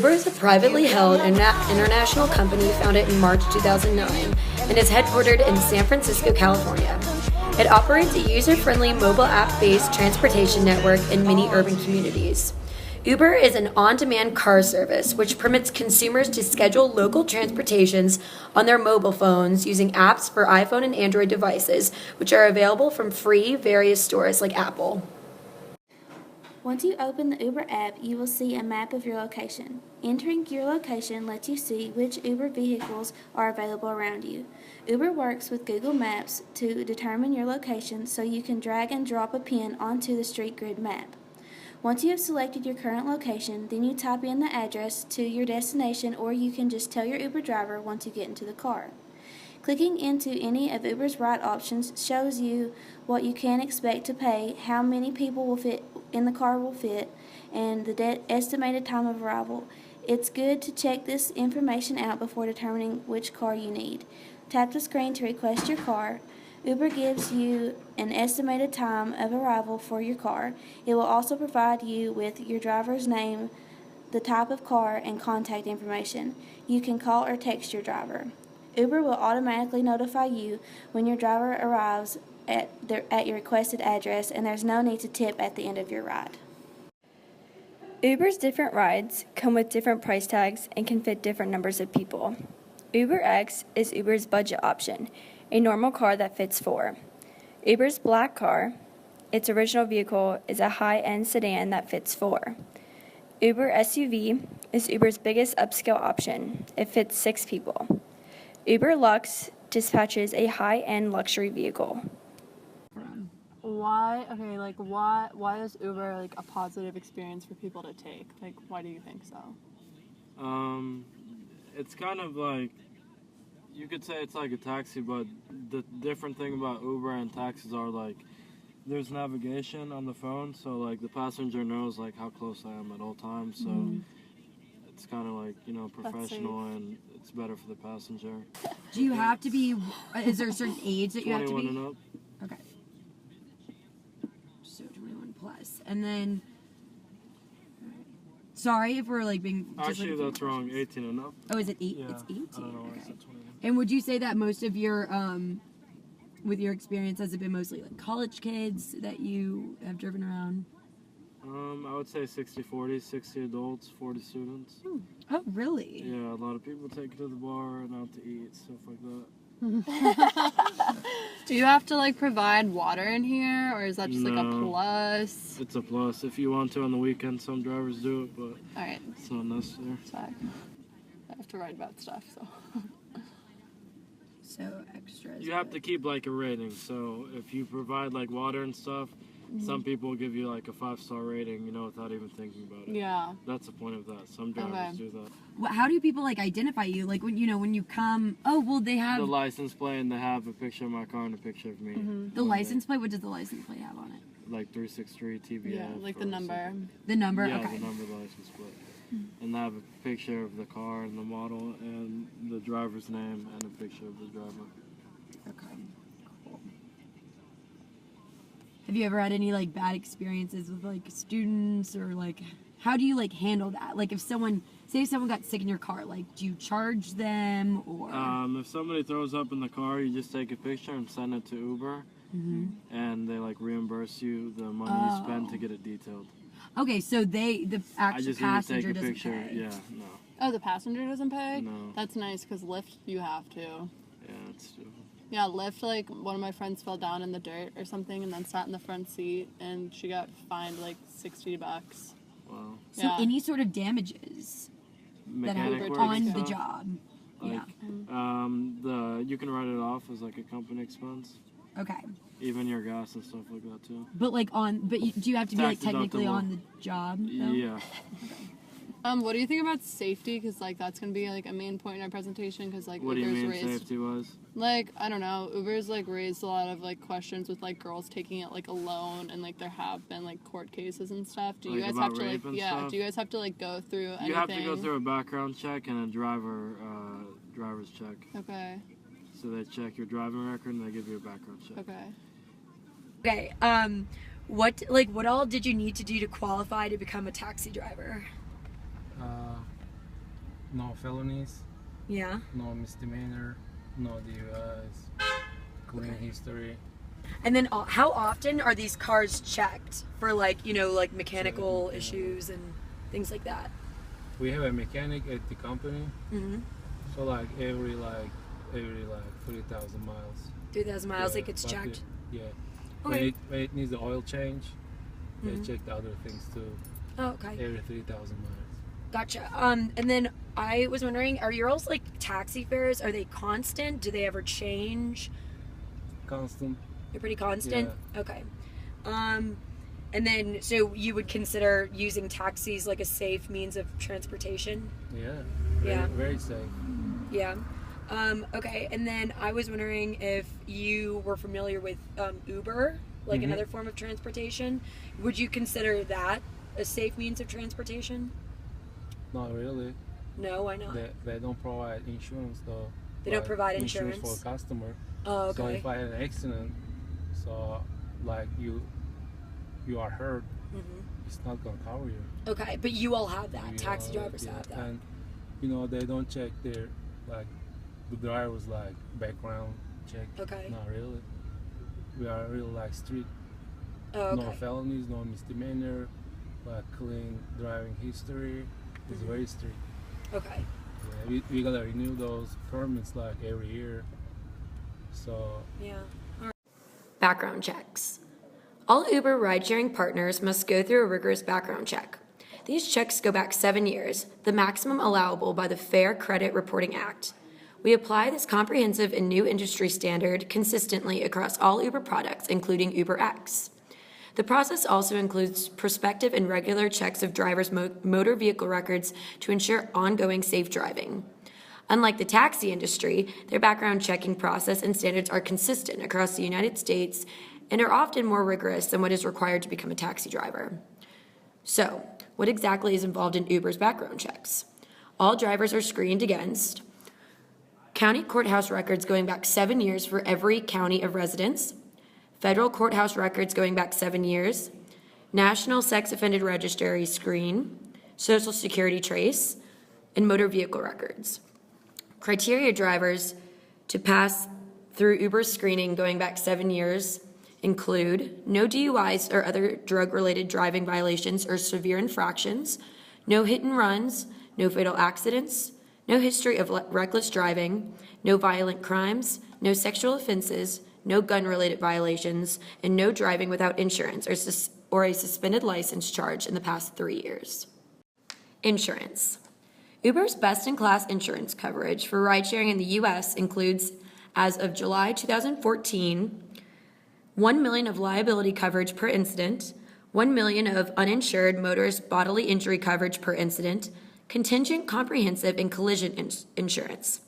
Uber is a privately held international company founded in March 2009 and is headquartered in San Francisco, California. It operates a user-friendly mobile app-based transportation network in many urban communities. Uber is an on-demand car service which permits consumers to schedule local transportations on their mobile phones using apps for iPhone and Android devices, which are available from free various stores like Apple. Once you open the Uber app, you will see a map of your location. Entering your location lets you see which Uber vehicles are available around you. Uber works with Google Maps to determine your location so you can drag and drop a pin onto the street grid map. Once you have selected your current location, then you type in the address to your destination, or you can just tell your Uber driver once you get into the car. Clicking into any of Uber's ride options shows you what you can expect to pay, how many people will fit in the car will fit, and the estimated time of arrival. It's good to check this information out before determining which car you need. Tap the screen to request your car. Uber gives you an estimated time of arrival for your car. It will also provide you with your driver's name, the type of car, and contact information. You can call or text your driver. Uber will automatically notify you when your driver arrives at your requested address, and there's no need to tip at the end of your ride. Uber's different rides come with different price tags and can fit different numbers of people. UberX is Uber's budget option, a normal car that fits 4. Uber's black car, its original vehicle, is a high-end sedan that fits 4. Uber SUV is Uber's biggest upscale option. It fits 6 people. Uber Lux dispatches a high-end luxury vehicle. Why is Uber like a positive experience for people to take? Like, why do you think so? It's kind of like, you could say it's like a taxi, but the different thing about Uber and taxis are like, there's navigation on the phone, so like the passenger knows like how close I am at all times, so it's kind of like, you know, professional and it's better for the passenger. Do you have to be, is there a certain age that you have to be? 21 and up. Okay. So 21 plus. And then, sorry if we're like being... Actually, that's wrong, 18 and up. Oh, is it 8? Yeah, It's 18. I don't know why I Okay. said 21. And would you say that most of your, with your experience, has it been mostly like college kids that you have driven around? I would say 60-40, 60 adults, 40 students. Oh, really? Yeah, a lot of people take it to the bar and out to eat, stuff like that. Do you have to like provide water in here, or is that just like a No. plus? It's a plus. If you want to on the weekend, some drivers do it, but All right, it's not necessary. sorry. I have to write about stuff, so. So extras. You have to keep like a rating, so if you provide like water and stuff, some people will give you like a 5-star rating, you know, without even thinking about it. Yeah. That's the point of that. Some drivers Okay. do that. How do people like identify you? Like when you come, oh, well, they have The license plate, and they have a picture of my car and a picture of me. the license plate. What does the license plate have on it? Like 363 TBF. Yeah, like the or number. something. The number? Yeah, Okay. the number license plate. And they have a picture of the car and the model and the driver's name and a picture of the driver. Okay. Cool. Have you ever had any like bad experiences with like students, or like how do you like handle that? Like if someone got sick in your car, like do you charge them, or If somebody throws up in the car, you just take a picture and send it to Uber, and they like reimburse you the money you spend to get it detailed. okay, so the I actual just need to passenger take a doesn't picture. pay. Yeah, no. Oh, the passenger doesn't pay? No. That's nice, because Lyft, you have to. Yeah, it's stupid. Yeah, Lyft, like, one of my friends fell down in the dirt or something and then sat in the front seat, and she got fined, like, $60. Wow. So Yeah. any sort of damages that Mechanic happen work on and the stuff, job. Like, Yeah. you can write it off as like a company expense. Okay. Even your gas and stuff like that too. But like do you have to be like Tax technically deductible. on the job? Though? Yeah. What do you think about safety? Because, like, that's going to be, like, a main point in our presentation, because, like, What do you Uber's mean raised... safety-wise? Like, I don't know, Uber's, like, raised a lot of, like, questions with, like, girls taking it, like, alone, and, like, there have been, like, court cases and stuff. Do you Like, guys about have to, like, rape and yeah, stuff? do you guys have to, like, go through anything? You have to go through a background check and a driver's check. Okay, So they check your driving record and they give you a background check. okay. Okay, what all did you need to do to qualify to become a taxi driver? no felonies, Yeah. no misdemeanor, no DUIs, clean history. And then how often are these cars checked for like, like mechanical Mechanical. issues and things like that? We have a mechanic at the company, Mm-hmm. so like every 3,000 miles. 3,000 miles, Yeah, it gets but checked? Yeah. Okay. When it needs the oil change, they Mhm. check the other things too. Oh, okay. Every 3,000 miles. Gotcha. And then I was wondering, are yours like taxi fares? Are they constant? Do they ever change? Constant. They're pretty constant? Okay. And then, so you would consider using taxis like a safe means of transportation? Yeah. Yeah. Very safe. Yeah. Okay, and then I was wondering if you were familiar with Uber, like Mhm. another form of transportation. Would you consider that a safe means of transportation? Not really. No, why not? They don't provide insurance though. They don't Like, provide for insurance? a customer. Oh, So okay. if I had an accident, so like you are hurt, hmm it's not gonna cover you. Okay, but you all have that. You Taxi know, drivers have that. And they don't check their like the driver's like background check. Okay. Not really. We are really like strict. Oh, No okay. felonies, no misdemeanor, like clean driving history. It's Mhm. very strict. Okay. Yeah, we gotta renew those permits like every year. So Yeah. Background checks. All Uber ride-sharing partners must go through a rigorous background check. These checks go back 7 years, the maximum allowable by the Fair Credit Reporting Act. We apply this comprehensive and new industry standard consistently across all Uber products, including UberX. The process also includes prospective and regular checks of drivers' motor vehicle records to ensure ongoing safe driving. Unlike the taxi industry, their background checking process and standards are consistent across the United States and are often more rigorous than what is required to become a taxi driver. So, what exactly is involved in Uber's background checks? All drivers are screened against county courthouse records going back 7 years for every county of residence, federal courthouse records going back 7 years, National Sex Offender Registry screen, Social Security trace, and motor vehicle records. Criteria drivers to pass through Uber screening going back 7 years include no DUIs or other drug-related driving violations or severe infractions, no hit and runs, no fatal accidents, no history of reckless driving, no violent crimes, no sexual offenses, no gun-related violations, and no driving without insurance or a suspended license charge in the past 3 years. Insurance. Uber's best-in-class insurance coverage for ride-sharing in the U.S. includes, as of July 2014, $1 million of liability coverage per incident, $1 million of uninsured motorist bodily injury coverage per incident, contingent comprehensive and collision insurance.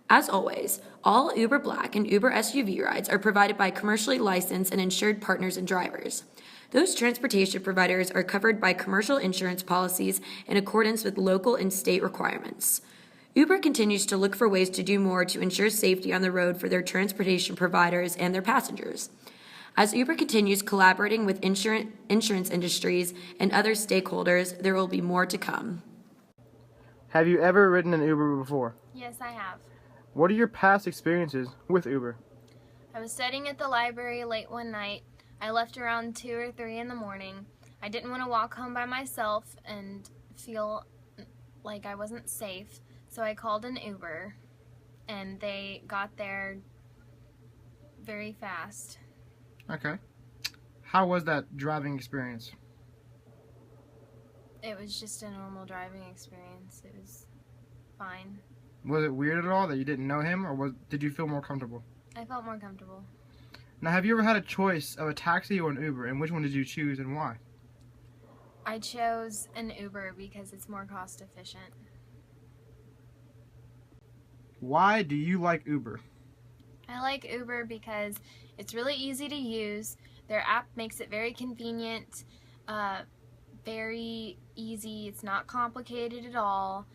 As always, all Uber Black and Uber SUV rides are provided by commercially licensed and insured partners and drivers. Those transportation providers are covered by commercial insurance policies in accordance with local and state requirements. Uber continues to look for ways to do more to ensure safety on the road for their transportation providers and their passengers. As Uber continues collaborating with insurance industries and other stakeholders, there will be more to come. Have you ever ridden an Uber before? Yes, I have. What are your past experiences with Uber? I was studying at the library late one night. I left around 2 or 3 in the morning. I didn't want to walk home by myself and feel like I wasn't safe, so I called an Uber, and they got there very fast. Okay. How was that driving experience? It was just a normal driving experience. It was fine. Was it weird at all that you didn't know him, or did you feel more comfortable? I felt more comfortable. Now, have you ever had a choice of a taxi or an Uber, and which one did you choose and why? I chose an Uber because it's more cost efficient. Why do you like Uber? I like Uber because it's really easy to use. Their app makes it very convenient, very easy. It's not complicated at all.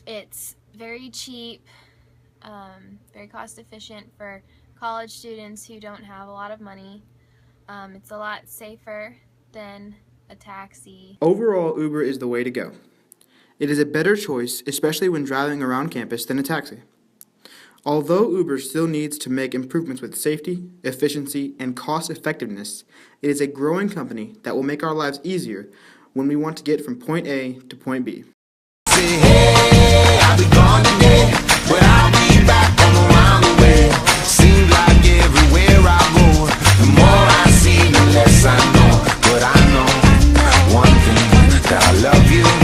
It's very cheap, very cost efficient for college students who don't have a lot of money. It's a lot safer than a taxi. Overall, Uber is the way to go. It is a better choice, especially when driving around campus, than a taxi. Although Uber still needs to make improvements with safety, efficiency, and cost effectiveness, it is a growing company that will make our lives easier when we want to get from point A to point B. Say, hey, I'll be gone today, but I'll be